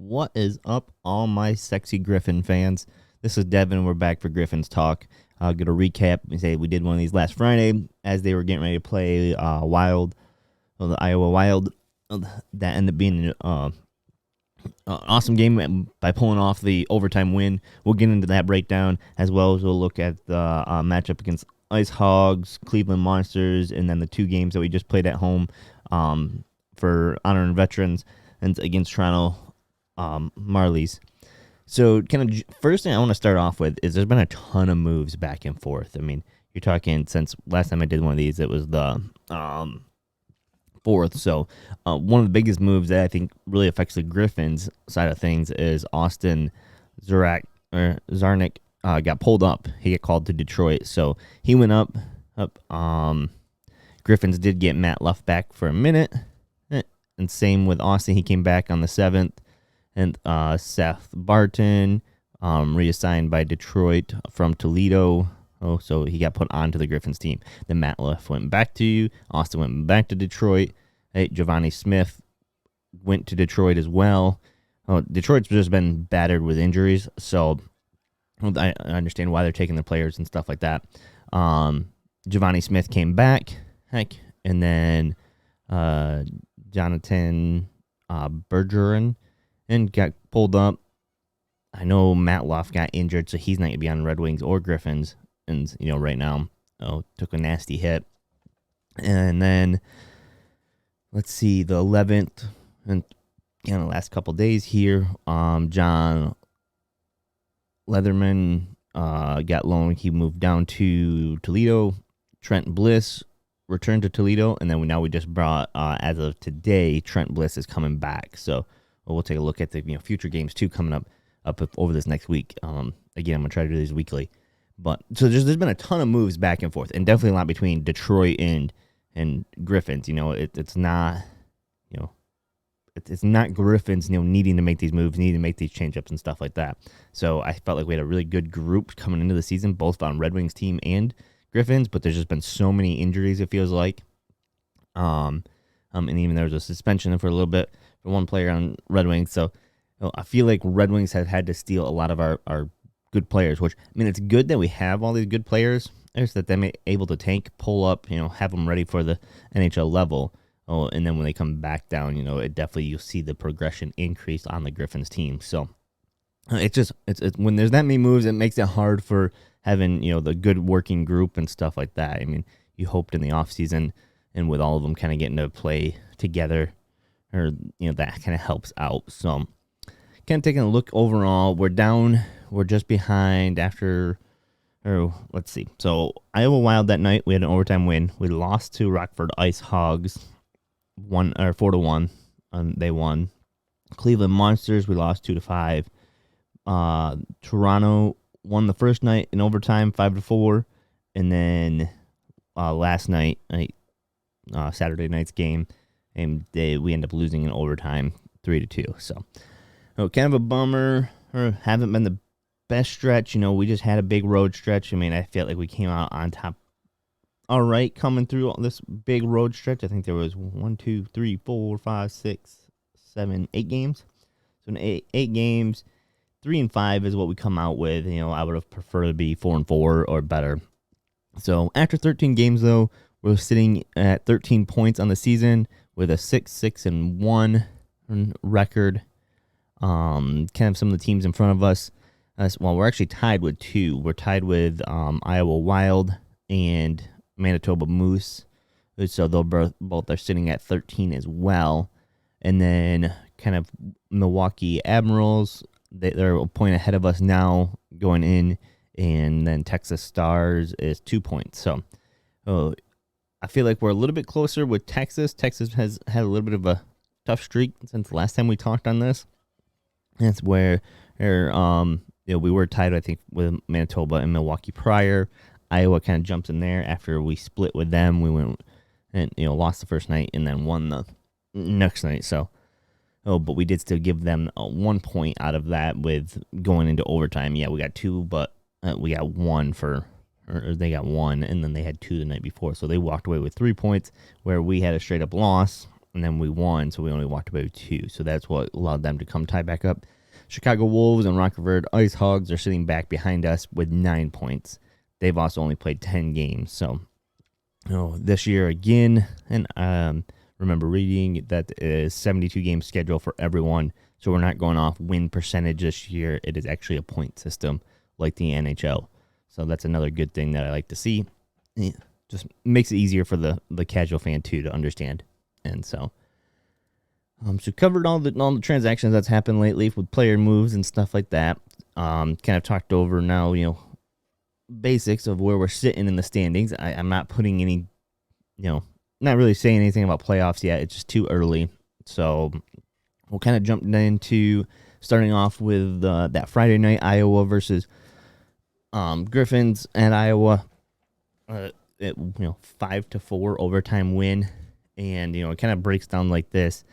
What is up, all my sexy Griffin fans? This is Devin. We're back for Griffins Talk. I'll get a recap. We say we did one of these last Friday as they were getting ready to play the Iowa Wild. That ended up being an awesome game by pulling off the overtime win. We'll get into that breakdown as well as we'll look at the matchup against Ice Hogs, Cleveland Monsters, and then the two games that we just played at home for Honor and Veterans and against Toronto Marlies. So, first thing I want to start off with is there's been a ton of moves back and forth. I mean, you're talking since last time I did one of these, it was the fourth. So, one of the biggest moves that I think really affects the Griffins side of things is Austin Zarnik got pulled up. He got called to Detroit, so he went up. Griffins did get Matt Luff back for a minute, and same with Austin. He came back on the 7th. And Seth Barton reassigned by Detroit from Toledo. Oh, so he got put onto the Griffins team. Then Matt Luff went back to you. Austin went back to Detroit. Hey, Giovanni Smith went to Detroit as well. Oh, Detroit's just been battered with injuries, so I understand why they're taking their players and stuff like that. Giovanni Smith came back, and then Jonathan Bergeron and got pulled up. I know Matt Luff got injured, so he's not going to be on Red Wings or Griffins. And, right now, took a nasty hit. And then, let's see, the 11th, and the last couple days here, John Leatherman got loaned. He moved down to Toledo. Trent Bliss returned to Toledo. And then we just brought, as of today, Trent Bliss is coming back. So, we'll take a look at the future games too coming up over this next week. Again, I'm gonna try to do these weekly, but so there's been a ton of moves back and forth, and definitely a lot between Detroit and Griffins. It's not it's not Griffins needing to make these moves, needing to make these change-ups and stuff like that. So I felt like we had a really good group coming into the season, both on Red Wings team and Griffins. But there's just been so many injuries. It feels like, and even there was a suspension for a little bit for one player on Red Wings. So I feel like Red Wings have had to steal a lot of our good players, which, I mean, it's good that we have all these good players. There's that they're able to tank, pull up, have them ready for the NHL level. Oh, and then when they come back down, it definitely, you'll see the progression increase on the Griffins team. So it's when there's that many moves, it makes it hard for having, the good working group and stuff like that. I mean, you hoped in the offseason and with all of them kind of getting to play together, or that kind of helps out. So kind of taking a look overall, we're just behind let's see. So Iowa Wild that night, we had an overtime win. We lost to Rockford Ice Hogs 4-1, and they won. Cleveland Monsters, we lost 2-5. Toronto won the first night in overtime 5-4, and then last night, Saturday night's game, and we end up losing in overtime 3-2. So, kind of a bummer. Or haven't been the best stretch. We just had a big road stretch. I mean, I felt like we came out on top. All right, coming through all this big road stretch. I think there was 1, 2, 3, 4, 5, 6, 7, 8 games. So in eight games, 3-5 is what we come out with. I would have preferred to be 4-4 or better. So after 13 games, though, we're sitting at 13 points on the season with a 6-6-1 record. Kind of some of the teams in front of us. Well, we're actually tied with 2. We're tied with Iowa Wild and Manitoba Moose. So they'll both are sitting at 13 as well. And then kind of Milwaukee Admirals, they're a point ahead of us now going in. And then Texas Stars is 2 points. So I feel like we're a little bit closer with Texas. Texas has had a little bit of a tough streak since the last time we talked on this. That's where we were tied, I think, with Manitoba and Milwaukee prior. Iowa kind of jumps in there after we split with them. We went and lost the first night and then won the next night. So, but we did still give them 1 point out of that with going into overtime. Yeah, we got 2, but we got 1 or they got 1, and then they had 2 the night before. So they walked away with 3 points, where we had a straight up loss and then we won, so we only walked away with 2. So that's what allowed them to come tie back up. Chicago Wolves and Rockford Ice Hogs are sitting back behind us with 9 points. They've also only played 10 games. So this year again, and remember reading that is 72 game schedule for everyone. So we're not going off win percentage this year. It is actually a point system like the NHL. So that's another good thing that I like to see. It just makes it easier for the casual fan too to understand. And so covered all the transactions that's happened lately with player moves and stuff like that. Kind of talked over now, basics of where we're sitting in the standings. I'm not putting any, not really saying anything about playoffs yet. It's just too early. So we'll kind of jump into starting off with that Friday night Iowa versus Griffins at Iowa. 5-4 overtime win, and it kind of breaks down like this.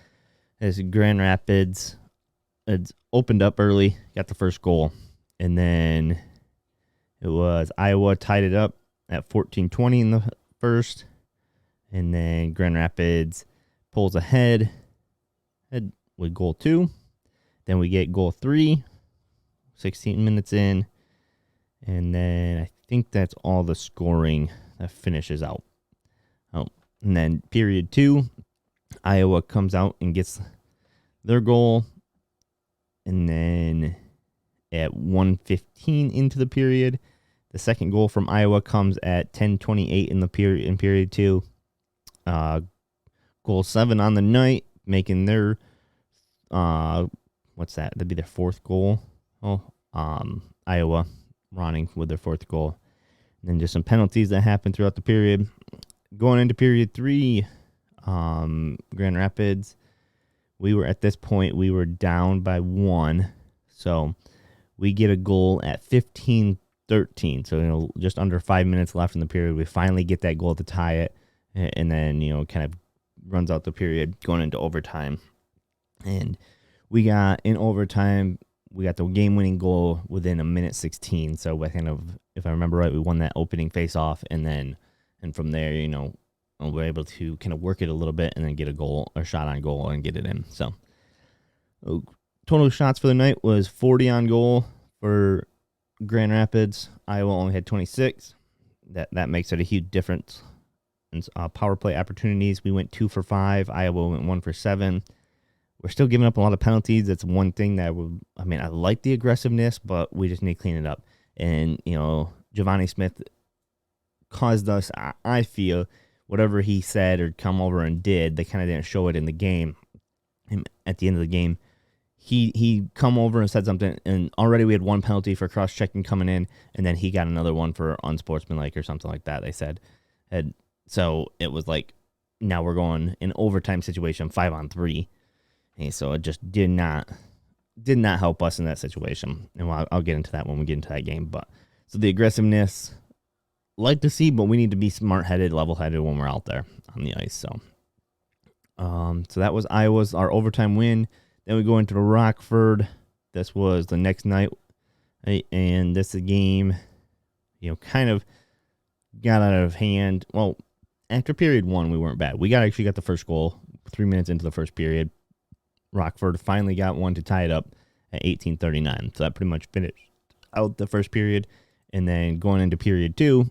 As Grand Rapids, it's opened up early, got the first goal, and then it was Iowa tied it up at 14-20 in the first, and then Grand Rapids pulls ahead with goal 2. Then we get goal 3, 16 minutes in, and then I think that's all the scoring that finishes out. And then period 2, Iowa comes out and gets their goal, and then at 1:15 into the period, the second goal from Iowa comes at 10:28 in period 2. Goal 7 on the night, making their what's that? That'd be their 4th goal. Iowa running with their 4th goal. And then just some penalties that happened throughout the period. Going into period 3, Grand Rapids, we were at this point, we were down by 1. So we get a goal at 15-13. So, just under 5 minutes left in the period. We finally get that goal to tie it. And then, kind of runs out the period going into overtime. And we got in overtime, we got the game-winning goal within a minute 16. So we kind of, if I remember right, we won that opening face-off, and from there, we're able to kind of work it a little bit and then get a goal, or shot on goal, and get it in. So total shots for the night was 40 on goal for Grand Rapids. Iowa only had 26. That makes it a huge difference. And power play opportunities, we went 2 for 5. Iowa went 1 for 7. We're still giving up a lot of penalties. That's one thing that I like the aggressiveness, but we just need to clean it up. And, Giovanni Smith caused us, I feel, whatever he said or come over and did, they kind of didn't show it in the game. And at the end of the game, he come over and said something, and already we had 1 penalty for cross-checking coming in, and then he got another one for unsportsmanlike or something like that, they said. And so it was like, now we're going in overtime situation, 5-on-3. And so it just did not help us in that situation. And I'll get into that when we get into that game. But so the aggressiveness, like to see, but we need to be smart-headed, level-headed when we're out there on the ice. So that was our overtime win. Then we go into Rockford. This was the next night, and this game, kind of got out of hand. Well, after period 1, we weren't bad. We actually got the first goal 3 minutes into the first period. Rockford finally got one to tie it up at 18:39. So that pretty much finished out the first period. And then going into period 2,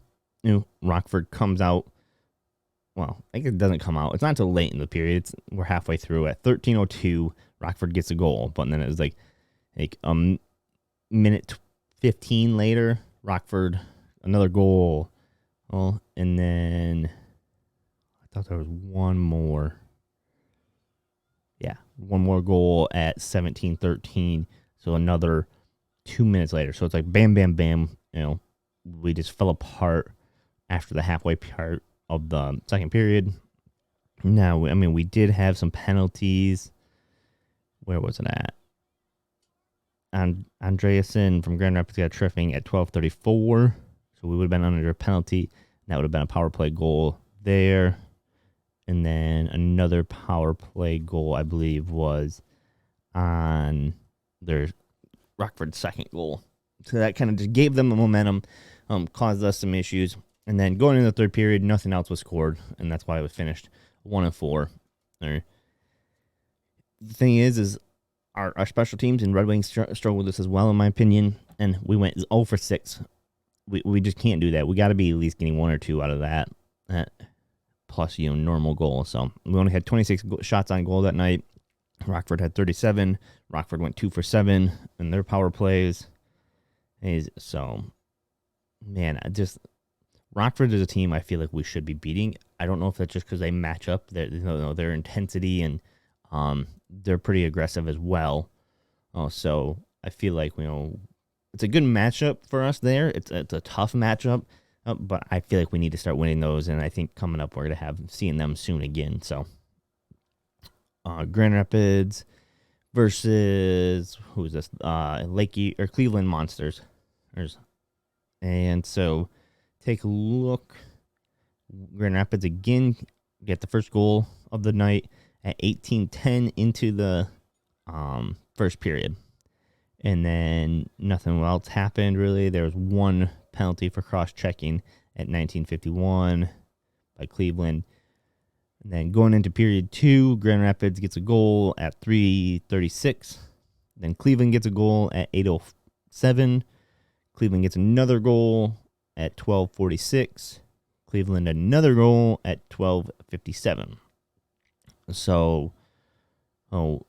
Rockford comes out. Well, I think it doesn't come out. It's not until late in the period. We're halfway through. At 13:02, Rockford gets a goal. But then it was like a minute 15 later, Rockford, another goal. Oh, and then I thought there was one more. Yeah, one more goal at 17:13. So another 2 minutes later. So it's like bam, bam, bam. We just fell apart after the halfway part of the second period. Now, we did have some penalties. Where was it at? Andreasen from Grand Rapids got a tripping at 12:34. So we would have been under a penalty. That would have been a power play goal there. And then another power play goal, I believe, was on their Rockford's second goal. So that kind of just gave them the momentum, caused us some issues. And then going into the third period, nothing else was scored, and that's why it was finished 1-4. the thing is our special teams and Red Wings struggle with this as well, in my opinion. And we went 0 for 6. We just can't do that. We got to be at least getting 1 or 2 out of that, plus normal goal. So we only had 26 shots on goal that night. Rockford had 37. Rockford went 2 for 7 in their power plays. So, man, Rockford is a team I feel like we should be beating. I don't know if that's just because they match up their intensity, and they're pretty aggressive as well. So I feel like it's a good matchup for us there. It's a tough matchup, but I feel like we need to start winning those. And I think coming up we're gonna have seeing them soon again. So Grand Rapids versus who's this? Lakey or Cleveland Monsters. And so take a look. Grand Rapids again get the first goal of the night at 18:10 into the first period. And then nothing else happened, really. There was one penalty for cross-checking at 19:51 by Cleveland. And then going into period 2, Grand Rapids gets a goal at 3:36. Then Cleveland gets a goal at 8:07. Cleveland gets another goal at 12:46. Cleveland another goal at 12:57. So, only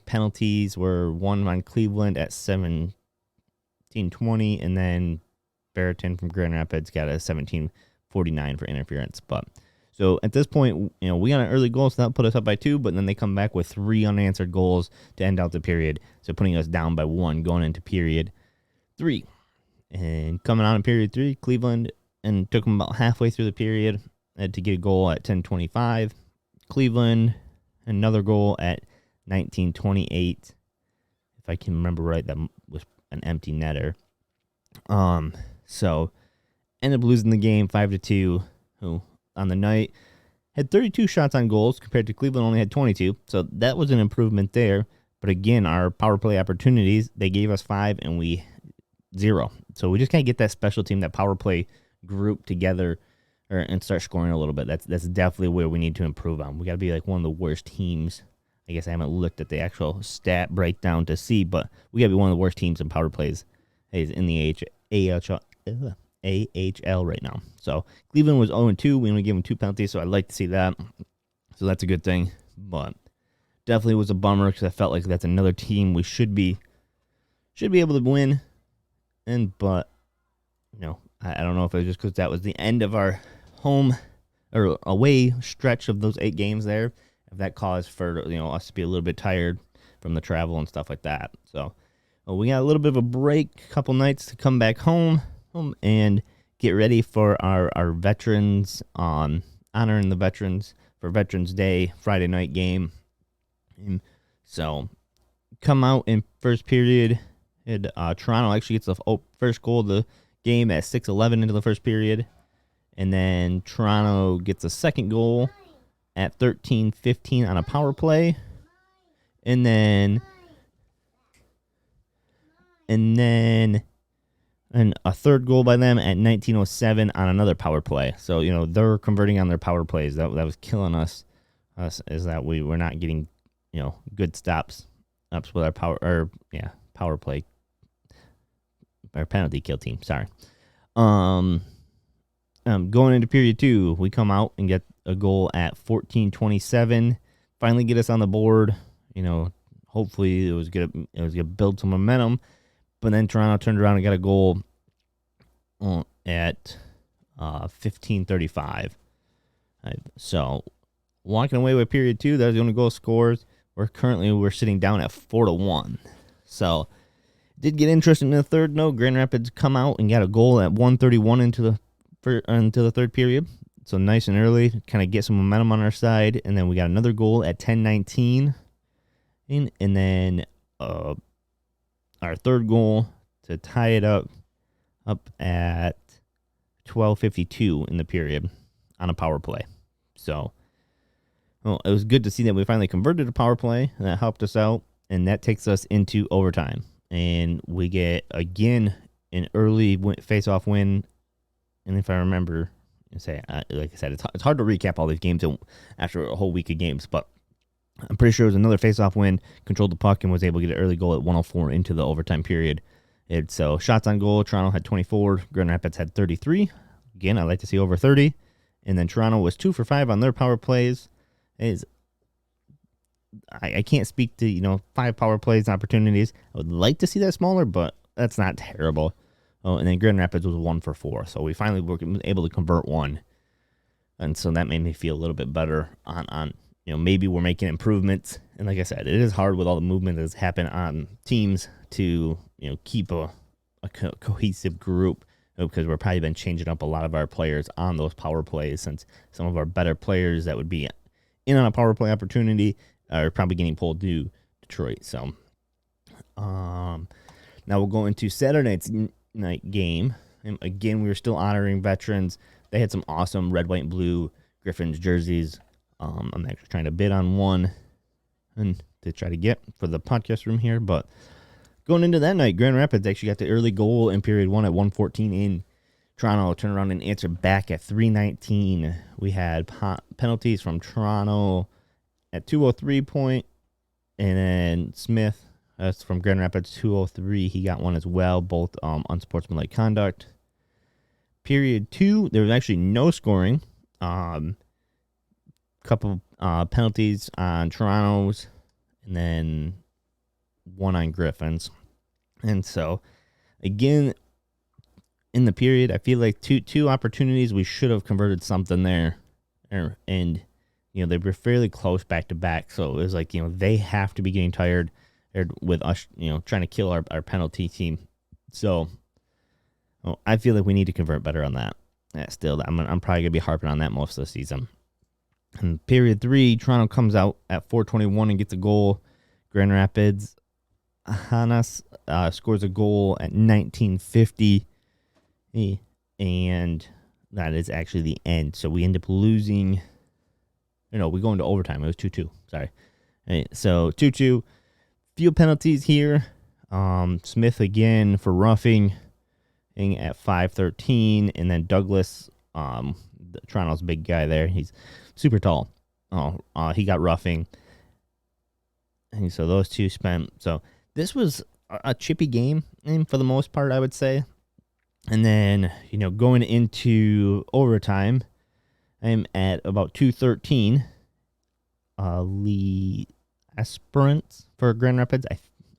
penalties were one on Cleveland at 17:20, and then Barrington from Grand Rapids got a 17:49 for interference. But so at this point, we got an early goal, so that put us up by 2, but then they come back with 3 unanswered goals to end out the period, so putting us down by 1 going into period 3. And coming on in period 3, Cleveland, and took them about halfway through the period to get a goal at 10:25. Cleveland, another goal at 19:28. If I can remember right, that was an empty netter. So ended up losing the game 5-2. Who on the night had 32 shots on goals compared to Cleveland only had 22. So that was an improvement there. But again, our power play opportunities, they gave us 5 and we 0. So we just can't get that special team, that power play group together and start scoring a little bit. That's definitely where we need to improve on. We got to be like one of the worst teams. I guess I haven't looked at the actual stat breakdown to see, but we got to be one of the worst teams in power plays in the AHL right now. So Cleveland was 0-2. We only gave them 2 penalties, so I'd like to see that. So that's a good thing. But definitely was a bummer because I felt like that's another team we should be able to win. But I don't know if it was just because that was the end of our home or away stretch of those 8 games there. If that caused for us to be a little bit tired from the travel and stuff like that. So we got a little bit of a break, a couple nights to come back home and get ready for our veterans, honoring the veterans for Veterans Day Friday night game. And so come out in first period. Toronto actually gets the first goal of the game at 6:11 into the first period. And then Toronto gets a second goal at 13:15 on a power play. And then a third goal by them at 19:07 on another power play. So, they're converting on their power plays. That was killing us is that we were not getting, good stops with our power play. Our penalty kill team, sorry. Going into period 2, we come out and get a goal at 14:27. Finally get us on the board. Hopefully it was gonna build some momentum. But then Toronto turned around and got a goal at 15:35. So walking away with period 2, that was the only goal scores. We're sitting down at 4-1. So did get interesting in the third. No, Grand Rapids come out and got a goal at 1:31 into the third period. So nice and early, kind of get some momentum on our side. And then we got another goal at 10:19. And then our third goal to tie it up at 12:52 in the period on a power play. So it was good to see that we finally converted a power play. And that helped us out. And that takes us into overtime. And we get, again, an early face-off win. And if I remember, say, like I said, it's hard to recap all these games after a whole week of games, but I'm pretty sure it was another face-off win, controlled the puck, and was able to get an early goal at 104 into the overtime period. So shots on goal, Toronto had 24, Grand Rapids had 33. Again, I like to see over 30. And then Toronto was 2 for 5 on their power plays. I can't speak to 5 power plays opportunities. I would like to see that smaller, but that's not terrible. Oh, and then Grand Rapids was 1 for 4, so we finally were able to convert one, and so that made me feel a little bit better on maybe we're making improvements. And like I said, it is hard with all the movement that's happened on teams to keep a cohesive group, because we're probably been changing up a lot of our players on those power plays, since some of our better players that would be in on a power play opportunity are probably getting pulled to Detroit. So now we'll go into Saturday night game. And again, we were still honoring veterans. They had some awesome red, white, and blue Griffins jerseys. I'm actually trying to bid on one and to try to get for the podcast room here. But going into that night, Grand Rapids actually got the early goal in period 1 at 1:14 in. Toronto turned around and answered back at 3:19. We had penalties from Toronto at 2:03 point, and then Smith, that's from Grand Rapids, 2:03. He got one as well, both unsportsmanlike conduct. Period 2, there was actually no scoring. Couple penalties on Toronto's, and then one on Griffins. And so, again, in the period, I feel like two opportunities we should have converted something there, and they were fairly close back to back. So it was like they have to be getting tired with us trying to kill our penalty team. So I feel like we need to convert better on that. Still, I'm probably gonna be harping on that most of the season. In period 3, Toronto comes out at 4:21 and gets a goal. Grand Rapids, Hanas scores a goal at 19:50, and that is actually the end. So we end up losing. We go into overtime. It was 2-2. Sorry. So 2-2. Few penalties here. Smith again for roughing at 5:13, and then Douglas, Toronto's big guy there. He's super tall. He got roughing. And so those two spent. So this was a chippy game for the most part, I would say. And then, going into overtime, I'm at about 2:13. Lee Esperance for Grand Rapids.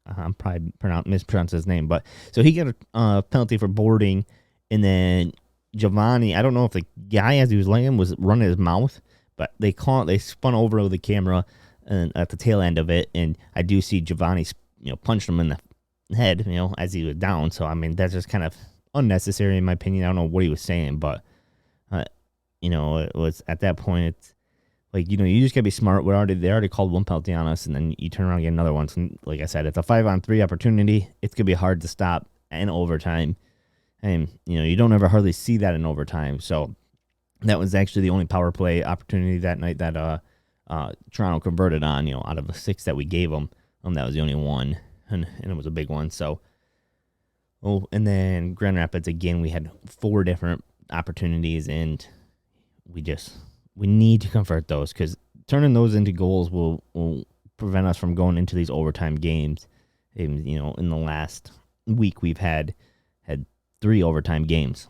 I'm probably mispronouncing his name, but so he got a penalty for boarding, and then Giovanni, I don't know if the guy as he was laying was running his mouth, but they spun over with the camera and at the tail end of it, and I do see Giovanni, punched him in the head, as he was down. So I mean, that's just kind of unnecessary in my opinion. I don't know what he was saying, but it was at that point. It's like you just gotta be smart. They already called one penalty on us, and then you turn around and get another one. So like I said, it's a 5-on-3 opportunity. It's gonna be hard to stop in overtime. And, you don't ever hardly see that in overtime. So that was actually the only power play opportunity that night that Toronto converted on, out of the 6 that we gave them. That was the only one, and it was a big one. So, and then Grand Rapids, again, we had 4 different opportunities, and we need to convert those, because turning those into goals will prevent us from going into these overtime games. And, in the last week, we've had 3 overtime games,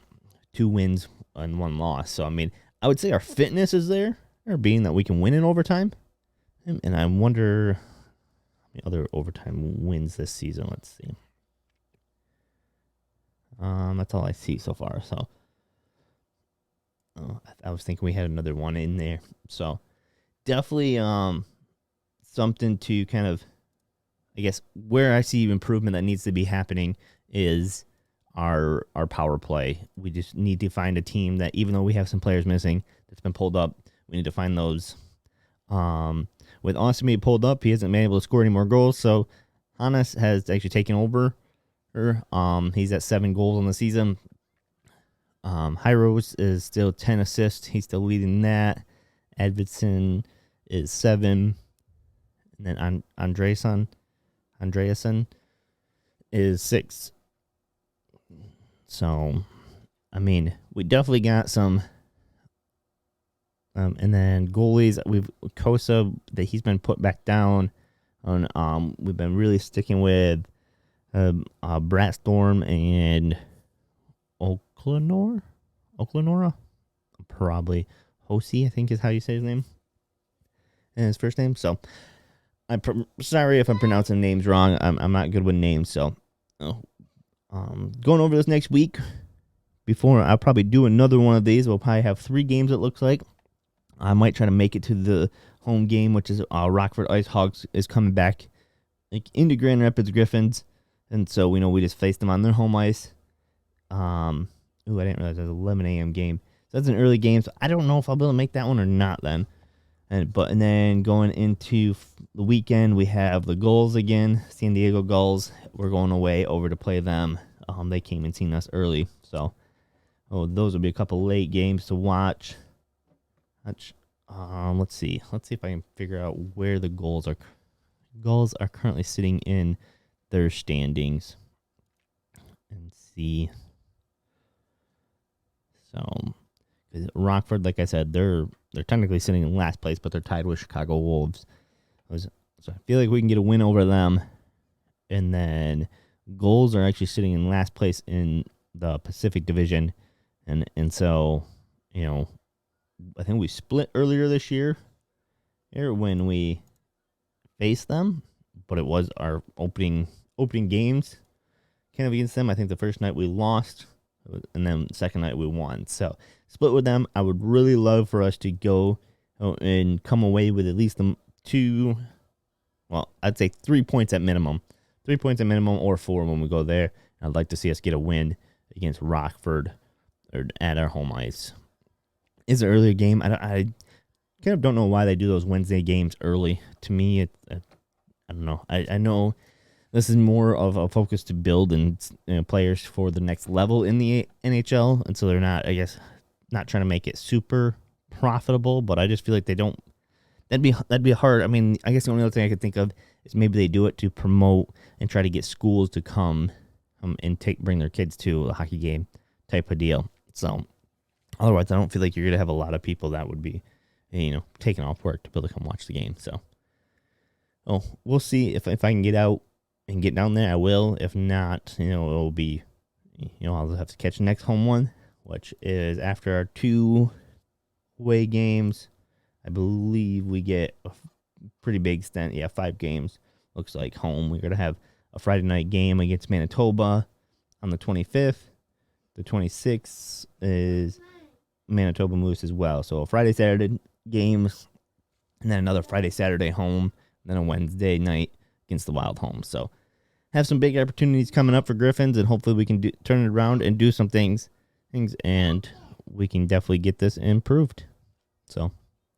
2 wins and 1 loss. So, I mean, I would say our fitness is there, or being that we can win in overtime. And I wonder how many other overtime wins this season. Let's see. That's all I see so far. So, I was thinking we had another one in there. So, definitely something to kind of, I guess, where I see improvement that needs to be happening is our power play. We just need to find a team that, even though we have some players missing that's been pulled up, we need to find those. With Austin being pulled up, he hasn't been able to score any more goals. So Hannes has actually taken over. He's at 7 goals on the season. Hyros is still 10 assists. He's still leading that. Edvidson is 7. And then Andreasen is 6. So, I mean, we definitely got some And then goalies, we've Kosa that he's been put back down. We've been really sticking with Brat Storm and Oklanora, probably Hosi, I think is how you say his name, and his first name. So sorry if I'm pronouncing names wrong. I'm not good with names. So going over this next week. Before I'll probably do another one of these. We'll probably have 3 games. It looks like I might try to make it to the home game, which is Rockford Ice Hogs is coming back into Grand Rapids Griffins, and so we know we just faced them on their home ice. I didn't realize it was an 11 a.m. game. So that's an early game. So I don't know if I'll be able to make that one or not then. And then going into the weekend, we have the Gulls again, San Diego Gulls. We're going away over to play them. They came and seen us early, so those will be a couple late games to watch. Let's see if I can figure out where the Gulls are. Gulls are currently sitting in their standings, and see. So, Rockford, like I said, they're technically sitting in last place, but they're tied with Chicago Wolves. So I feel like we can get a win over them. And then Gulls are actually sitting in last place in the Pacific Division. And so, I think we split earlier this year when we faced them, but it was our opening games kind of against them. I think the first night we lost, and then the second night we won. So split with them. I would really love for us to go and come away with at least 2, well, I'd say 3 points at minimum. 3 points at minimum or 4 when we go there. I'd like to see us get a win against Rockford or at our home ice. It's an earlier game. I kind of don't know why they do those Wednesday games early. To me, I don't know. I know this is more of a focus to build and players for the next level in the NHL, and so they're not, I guess, not trying to make it super profitable. But I just feel like they don't. That'd be hard. I mean, I guess the only other thing I could think of is maybe they do it to promote and try to get schools to come and bring their kids to a hockey game type of deal. So otherwise, I don't feel like you're gonna have a lot of people that would be, taking off work to be able to come watch the game. So, we'll see if I can get out and get down there. I will. If not, it'll be, I'll have to catch the next home one, which is after our 2 away games. I believe we get a pretty big stint. Yeah, 5 games. Looks like home. We're going to have a Friday night game against Manitoba on the 25th. The 26th is Manitoba Moose as well. So a Friday, Saturday games, and then another Friday, Saturday home, and then a Wednesday night against the Wild home. So have some big opportunities coming up for Griffins, and hopefully we can turn it around and do some things, and we can definitely get this improved. So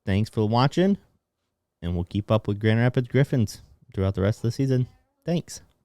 thanks for watching, and we'll keep up with Grand Rapids Griffins throughout the rest of the season. Thanks.